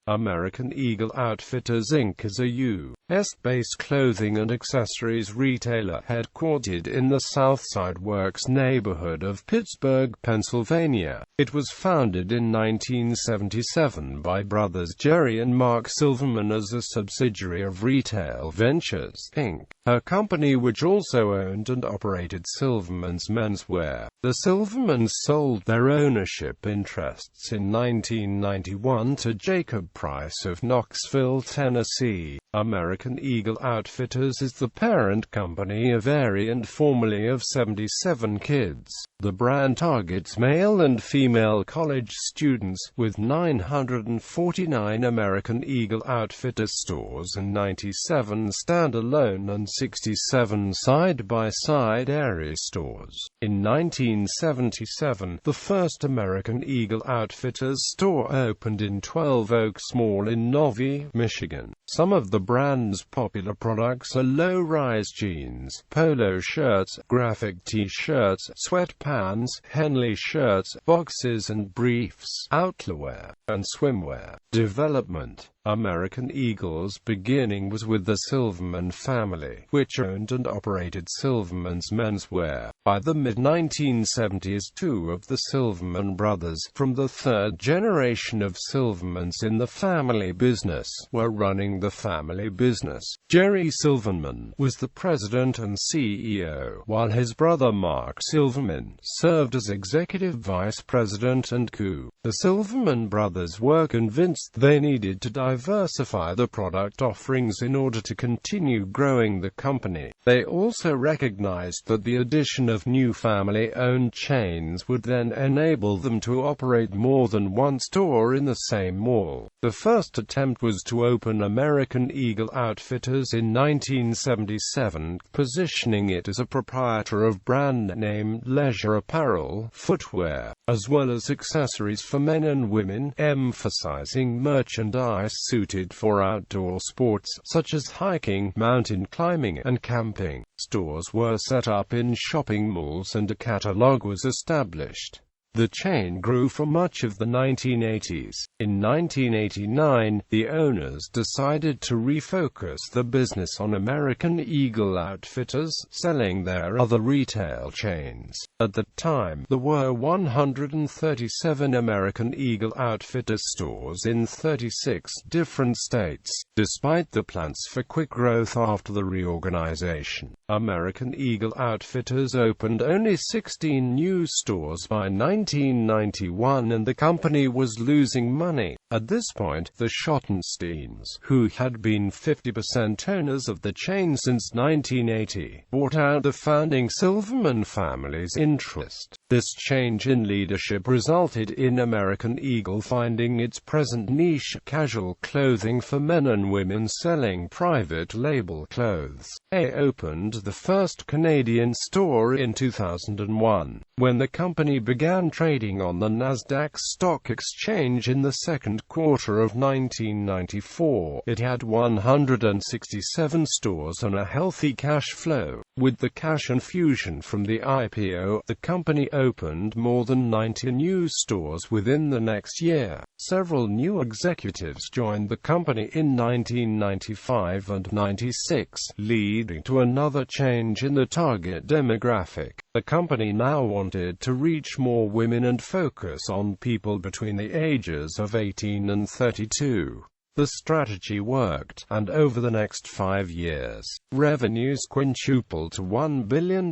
American Eagle Outfitters Inc. is a U.S.-based clothing and accessories retailer headquartered in the Southside Works neighborhood of Pittsburgh, Pennsylvania. It was founded in 1977 by brothers Jerry and Mark Silverman as a subsidiary of Retail Ventures, Inc., a company which also owned and operated Silvermans Menswear. The Silvermans sold their ownership interests in 1991 to Jacob Price of Knoxville, Tennessee. American Eagle Outfitters is the parent company of and formerly of 77kids. The brand targets male and female college students, with 949 American Eagle Outfitters stores and 97 standalone and 67 side-by-side area stores. In 1977, the first American Eagle Outfitters store opened in 12 Oaks Mall in Novi, Michigan. Some of the brand's popular products are low-rise jeans, polo shirts, graphic t-shirts, sweatpants, Henley shirts, boxes and briefs, outerwear, and swimwear. Development. American Eagle's beginning was with the Silverman family, which owned and operated Silverman's Menswear. By the mid-1970s, two of the Silverman brothers, from the third generation of Silvermans in the family business, were running the family business. Jerry Silverman was the president and CEO, while his brother Mark Silverman served as executive vice president and co. The Silverman brothers were convinced they needed to diversify the product offerings in order to continue growing the company. They also recognized that the addition of new family-owned chains would then enable them to operate more than one store in the same mall. The first attempt was to open American Eagle Outfitters in 1977, positioning it as a proprietor of brand-name leisure apparel, footwear, as well as accessories for men and women, emphasizing merchandise suited for outdoor sports, such as hiking, mountain climbing, and camping. Stores were set up in shopping malls and a catalog was established. The chain grew for much of the 1980s. In 1989, the owners decided to refocus the business on American Eagle Outfitters, selling their other retail chains. At the time, there were 137 American Eagle Outfitters stores in 36 different states. Despite the plans for quick growth after the reorganization, American Eagle Outfitters opened only 16 new stores by 1991 and the company was losing money. At this point, the Schottensteins, who had been 50% owners of the chain since 1980, bought out the founding Silverman family's interest. This change in leadership resulted in American Eagle finding its present niche, casual clothing for men and women selling private label clothes. They opened the first Canadian store in 2001. When the company began trading on the Nasdaq Stock Exchange in the second quarter of 1994, it had 167 stores and a healthy cash flow. With the cash infusion from the IPO, the company opened more than 90 new stores within the next year. Several new executives joined the company in 1995 and 96, leading to another change in the target demographic. The company now wanted to reach more women and focus on people between the ages of 18 and 32. The strategy worked, and over the next 5 years, revenues quintupled to $1 billion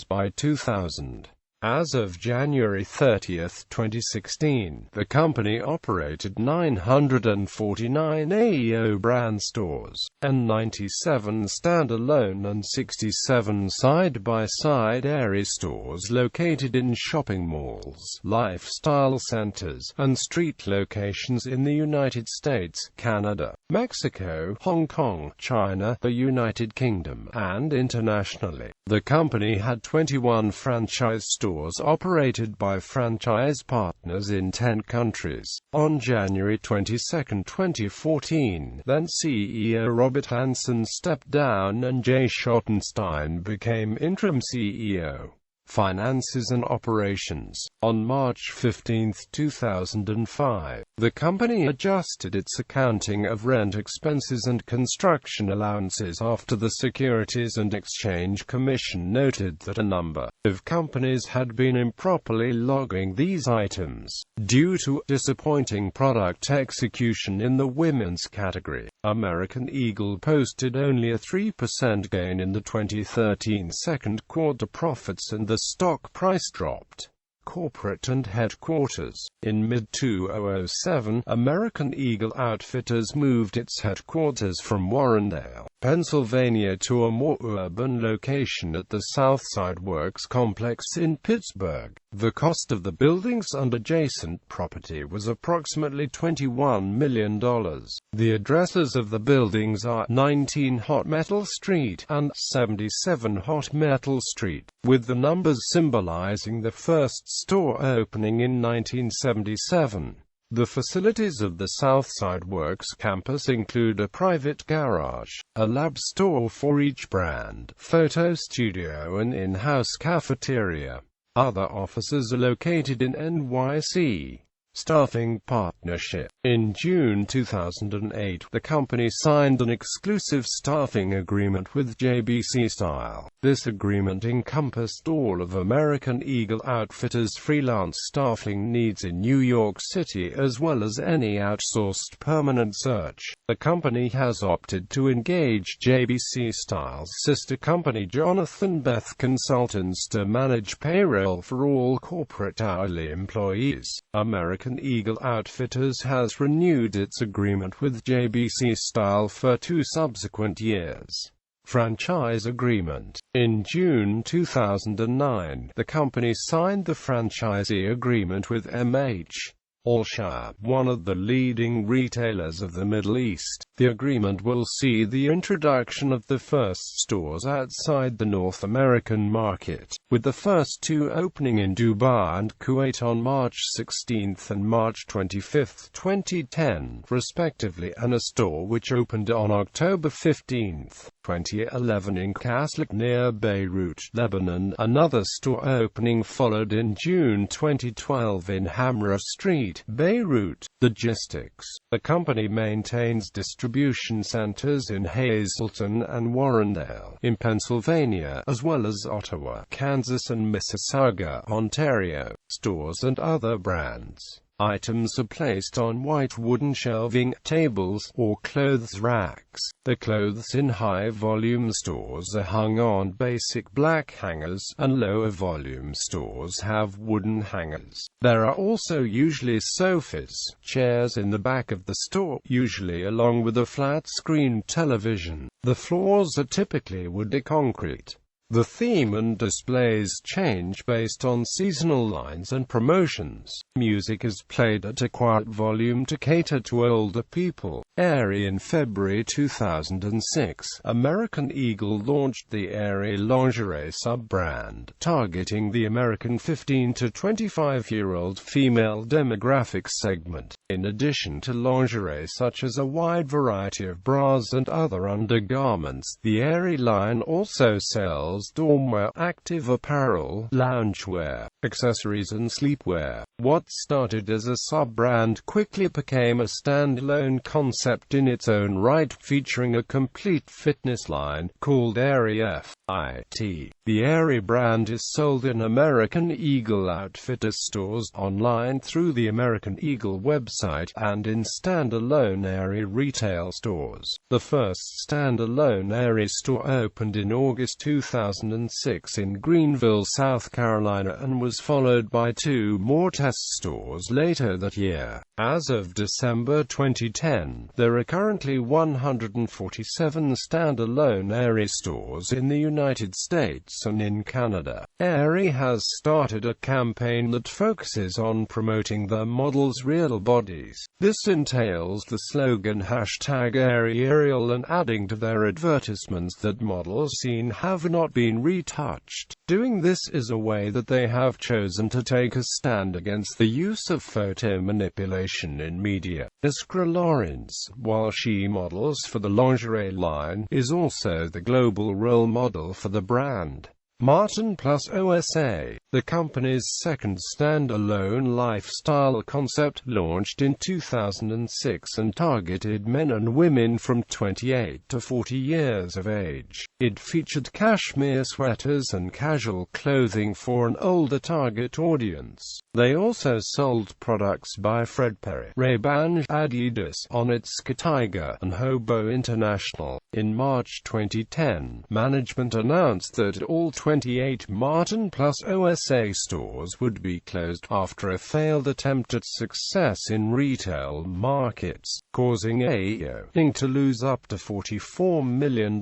by 2000. As of January 30, 2016, the company operated 949 AEO brand stores, and 97 standalone and 67 side-by-side area stores located in shopping malls, lifestyle centers, and street locations in the United States, Canada, Mexico, Hong Kong, China, the United Kingdom, and internationally. The company had 21 franchise stores operated by franchise partners in 10 countries. On January 22, 2014, then CEO Robert Hansen stepped down and Jay Schottenstein became interim CEO. Finances and Operations. On March 15, 2005, The company adjusted its accounting of rent expenses and construction allowances after the Securities and Exchange Commission noted that a number of companies had been improperly logging these items. Due to disappointing product execution in the women's category, American Eagle posted only a 3% gain in the 2013 second quarter profits, and the stock price dropped. Corporate and headquarters. In mid-2007, American Eagle Outfitters moved its headquarters from Warrendale, Pennsylvania to a more urban location at the Southside Works complex in Pittsburgh. The cost of the buildings and adjacent property was approximately $21 million. The addresses of the buildings are 19 Hot Metal Street and 77 Hot Metal Street, with the numbers symbolizing the first store opening in 1977. The facilities of the Southside Works campus include a private garage, a lab store for each brand, photo studio and in-house cafeteria. Other offices are located in NYC. Staffing partnership. In June 2008, the company signed an exclusive staffing agreement with JBC Style. This agreement encompassed all of American Eagle Outfitters' freelance staffing needs in New York City as well as any outsourced permanent search. The company has opted to engage JBC Style's sister company Jonathan Beth Consultants to manage payroll for all corporate hourly employees. American Eagle Outfitters has renewed its agreement with JBC Style for 2 subsequent years. Franchise agreement. In June 2009, the company signed the franchisee agreement with M.H. Alshire, one of the leading retailers of the Middle East. The agreement will see the introduction of the first stores outside the North American market, with the first 2 opening in Dubai and Kuwait on March 16 and March 25, 2010, respectively, and a store which opened on October 15, 2011 in Kaslik near Beirut, Lebanon. Another store opening followed in June 2012 in Hamra Street, Beirut. Logistics. The company maintains distribution centers in Hazleton and Warrendale, in Pennsylvania, as well as Ottawa, Kansas and Mississauga, Ontario. Stores and other brands. Items are placed on white wooden shelving, tables, or clothes racks. The clothes in high-volume stores are hung on basic black hangers, and lower-volume stores have wooden hangers. There are also usually sofas, chairs in the back of the store, usually along with a flat-screen television. The floors are typically wood or concrete. The theme and displays change based on seasonal lines and promotions. Music is played at a quiet volume to cater to older people. Aerie. In February 2006, American Eagle launched the Aerie lingerie sub-brand, targeting the American 15 to 25-year-old female demographic segment. In addition to lingerie such as a wide variety of bras and other undergarments, the Aerie line also sells dormwear, active apparel, loungewear, accessories and sleepwear. What started as a sub-brand quickly became a standalone concept in its own right, featuring a complete fitness line called Aerie Fit. The Aerie brand is sold in American Eagle Outfitters stores, online through the American Eagle website, and in standalone Aerie retail stores. The first standalone Aerie store opened in August 2006 in Greenville, South Carolina, and was followed by 2 more test stores later that year. As of December 2010, there are currently 147 standalone Aerie stores in the United States and in Canada. Aerie has started a campaign that focuses on promoting their models' real bodies. This entails the slogan #AerieAriel and adding to their advertisements that models seen have not been retouched. Doing this is a way that they have chosen to take a stand against the use of photo manipulation in media. Iskra Lawrence, while she models for the lingerie line, is also the global role model for the brand. Martin plus OSA. the company's second standalone lifestyle concept, launched in 2006 and targeted men and women from 28 to 40 years of age. It featured cashmere sweaters and casual clothing for an older target audience. They also sold products by Fred Perry, Ray-Ban, Adidas, Onitsuka Tiger, and Hobo International. In March 2010, management announced that all 28 Martin Plus OSA stores would be closed after a failed attempt at success in retail markets, causing AEO Inc. to lose up to $44 million.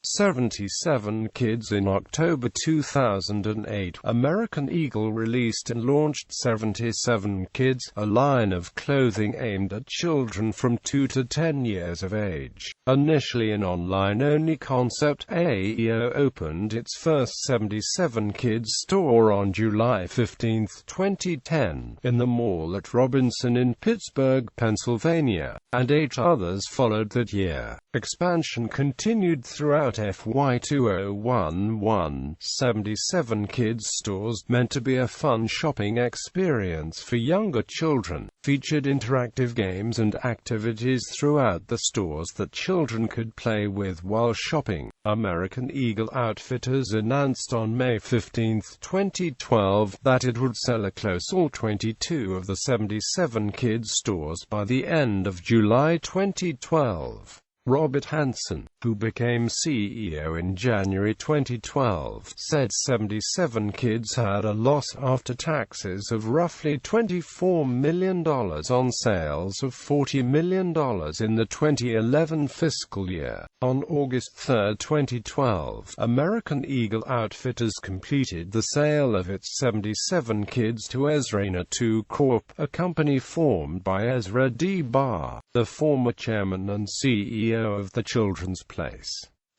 77 Kids. In October 2008, American Eagle released and launched 77 Kids, a line of clothing aimed at children from 2 to 10 years of age. Initially an online-only concept, AEO opened its first 77 Kids store on July 15, 2010, in the mall at Robinson in Pittsburgh, Pennsylvania, and 8 others followed that year. Expansion continued throughout FY 2011. 77 Kids stores, meant to be a fun shopping experience for younger children, featured interactive games and activities throughout the stores that children could play with while shopping. American Eagle Outfitters announced on May 15, 2012, that it would sell across all 22 of the 77 Kids stores by the end of July 2012. Robert Hansen, who became CEO in January 2012, said 77 Kids had a loss after taxes of roughly $24 million on sales of $40 million in the 2011 fiscal year. On August 3, 2012, American Eagle Outfitters completed the sale of its 77 Kids to Ezra 2 Corp., a company formed by Ezra D. Barr, the former chairman and CEO of The Children's Place.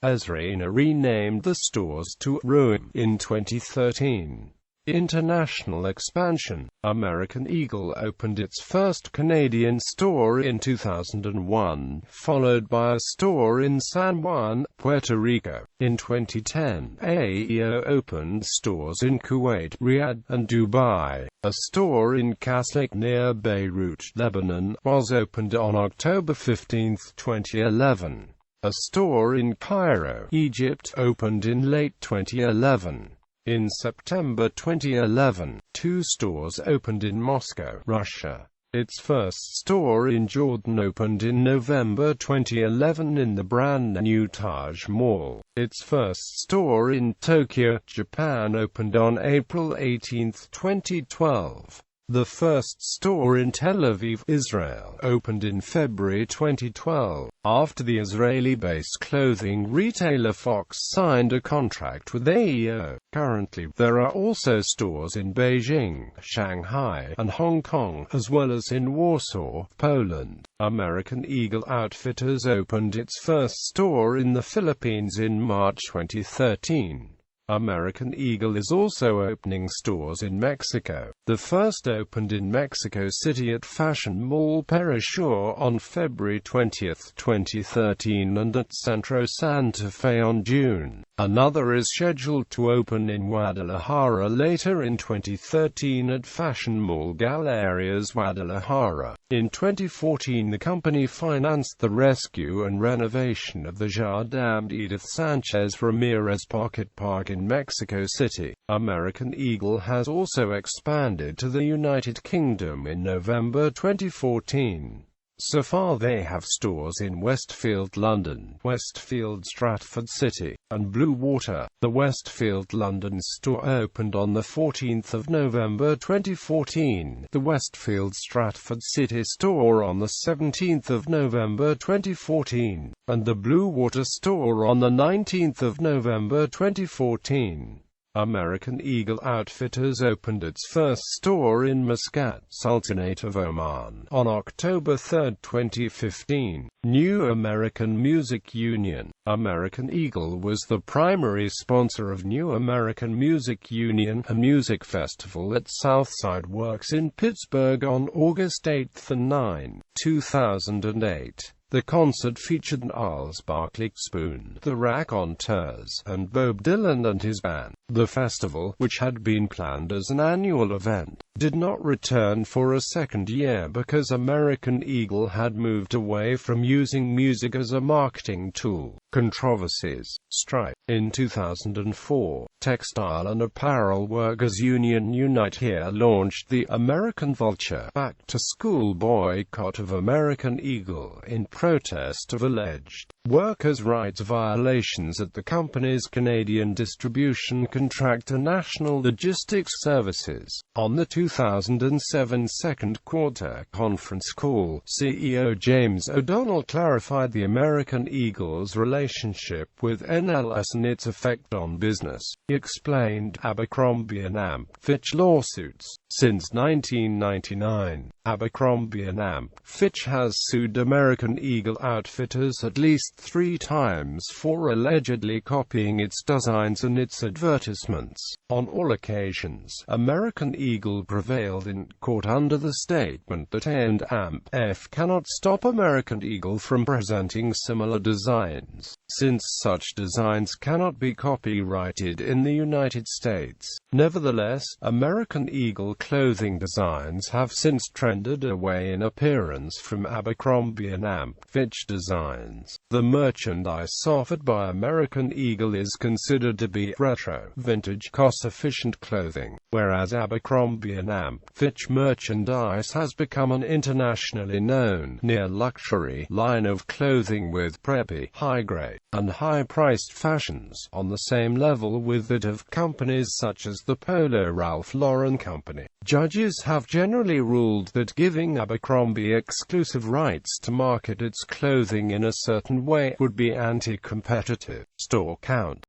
Ezra renamed the stores to Ruin in 2013. International expansion. American Eagle opened its first Canadian store in 2001, followed by a store in San Juan, Puerto Rico. In 2010, AEO opened stores in Kuwait, Riyadh, and Dubai. A store in Kaslak near Beirut, Lebanon, was opened on October 15, 2011. A store in Cairo, Egypt, opened in late 2011. In September 2011, 2 stores opened in Moscow, Russia. Its first store in Jordan opened in November 2011 in the brand-new Taj Mall. Its first store in Tokyo, Japan opened on April 18, 2012. The first store in Tel Aviv, Israel, opened in February 2012, after the Israeli-based clothing retailer Fox signed a contract with AEO. Currently, there are also stores in Beijing, Shanghai, and Hong Kong, as well as in Warsaw, Poland. American Eagle Outfitters opened its first store in the Philippines in March 2013. American Eagle is also opening stores in Mexico. The first opened in Mexico City at Fashion Mall Perisur on February 20, 2013 and at Centro Santa Fe on June. Another is scheduled to open in Guadalajara later in 2013 at Fashion Mall Galerias Guadalajara. In 2014 the company financed the rescue and renovation of the Jardin Edith Sanchez Ramirez Pocket Park in Mexico City. American Eagle has also expanded to the United Kingdom in November 2014. So far they have stores in Westfield, London, Westfield Stratford City, and Bluewater. The Westfield London store opened on the 14th of November 2014, the Westfield Stratford City store on the 17th of November 2014, and the Bluewater store on the 19th of November 2014. American Eagle Outfitters opened its first store in Muscat, Sultanate of Oman, on October 3, 2015. New American Music Union. American Eagle was the primary sponsor of New American Music Union, a music festival at Southside Works in Pittsburgh on August 8 and 9, 2008. The concert featured Gnarls Barkley, Spoon, The Raconteurs, and Bob Dylan and his band. The festival, which had been planned as an annual event, did not return for a second year because American Eagle had moved away from using music as a marketing tool. Controversies. Strike. In 2004, Textile and Apparel Workers Union Unite Here launched the American Vulture back-to-school boycott of American Eagle in protest of alleged workers' rights violations at the company's Canadian distribution contractor National Logistics Services. On the 2007 second quarter conference call, CEO James O'Donnell clarified the American Eagle's relationship with NLS and its effect on business. He explained Abercrombie & Fitch lawsuits. Since 1999, Abercrombie & Fitch has sued American Eagle Outfitters at least 3 times for allegedly copying its designs and its advertisements. On all occasions, American Eagle prevailed in court under the statement that A&F cannot stop American Eagle from presenting similar designs, since such designs cannot be copyrighted in the United States. Nevertheless, American Eagle clothing designs have since trended away in appearance from Abercrombie & Fitch designs. The merchandise offered by American Eagle is considered to be retro, vintage, cost-efficient clothing, whereas Abercrombie & Fitch merchandise has become an internationally known, near-luxury line of clothing with preppy, high-grade, and high-priced fashions, on the same level with that of companies such as the Polo Ralph Lauren Company. Judges have generally ruled that giving Abercrombie exclusive rights to market its clothing in a certain way would be anti-competitive. Store count.